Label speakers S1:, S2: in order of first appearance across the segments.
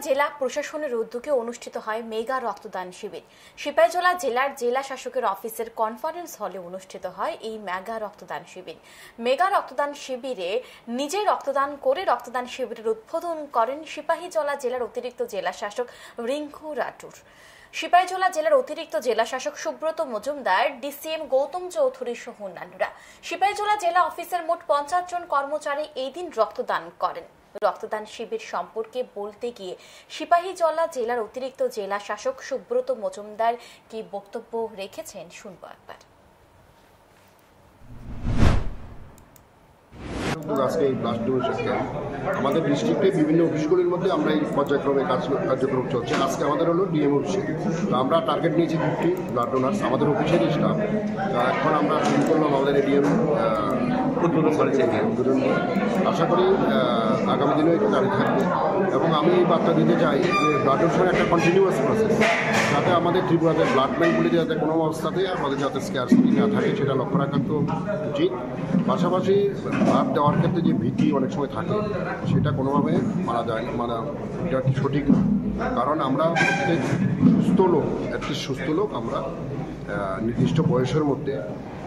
S1: জেলা প্রশাসনের উদ্যোগে অনুষ্ঠিত হয় মেগা রক্তদান শিবির। সিপাহীজলা জেলার জেলা শাসকের অফিসের কনফারেন্স হলে অনুষ্ঠিত হয় এই মেগা রক্তদান শিবির। মেগা রক্তদান শিবিরে নিজে রক্তদান করে রক্তদান শিবিরের উদ্বোধন করেন সিপাহীজলা জেলার অতিরিক্ত জেলা শাসক রিঙ্কু রাঠুর। সিপাহীজলা জেলার অতিরিক্ত জেলা শাসক সুব্রত মজুমদার, ডিসিএম গৌতম চৌধুরী সহ অন্যান্যরা। সিপাহীজলা জেলা অফিসের মোট 50 জন কর্মচারী এই দিন রক্তদান করেন। রক্তদান শিবির সম্পর্কে বলতে গিয়ে সিপাহীজলা জেলার অতিরিক্ত জেলা শাসক সুব্রত মজুমদার কি বক্তব্য রেখেছেন শুনবো একবার।
S2: আজকে এই ব্লাড ডোনেশন ক্যাম্প আমাদের ডিস্ট্রিক্টে বিভিন্ন অফিসগুলির মধ্যে আমরা এই পর্যায়ক্রমে কার্যক্রম চলছে। আজকে আমাদের হলো ডিএম অফিসে, আমরা টার্গেট নিয়েছি 50 ব্লাড ডোনার্স, আমাদের অফিসেরই স্টাফ। এখন আমরা শুরু করলাম আমাদের ডিএম উদ্বোধন করেছি। আশা করি আগামী দিনেও এটা জারি থাকবে এবং আমি এই বার্তা দিতে চাই যে ব্লাড ডোনেশন একটা কন্টিনিউয়াস প্রসেস, যাতে আমাদের ত্রিপুরাতে ব্লাড ব্যাঙ্কগুলি যাতে কোনো অবস্থাতে আমাদের যাতে স্ক্যারসিটি না থাকে সেটা লক্ষ্য রাখা তো উচিত। পাশাপাশি ব্লাড দেওয়ার ক্ষেত্রে যে ভীতি অনেক সময় থাকে সেটা কোনোভাবে মানা যায় না, এটা সঠিক না। কারণ আমরা প্রত্যেক সুস্থ লোক আমরা নির্দিষ্ট বয়সের মধ্যে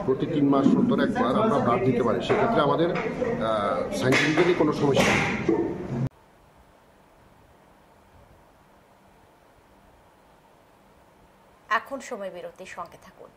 S2: প্রতি 3 মাস অন্তর একবার আমরা ব্লাড দিতে পারি। সেক্ষেত্রে আমাদের সাইন্টিফিক্যালি কোনো সমস্যা নেই।
S1: এখন সময় বিরতির সঙ্গে থাকুন।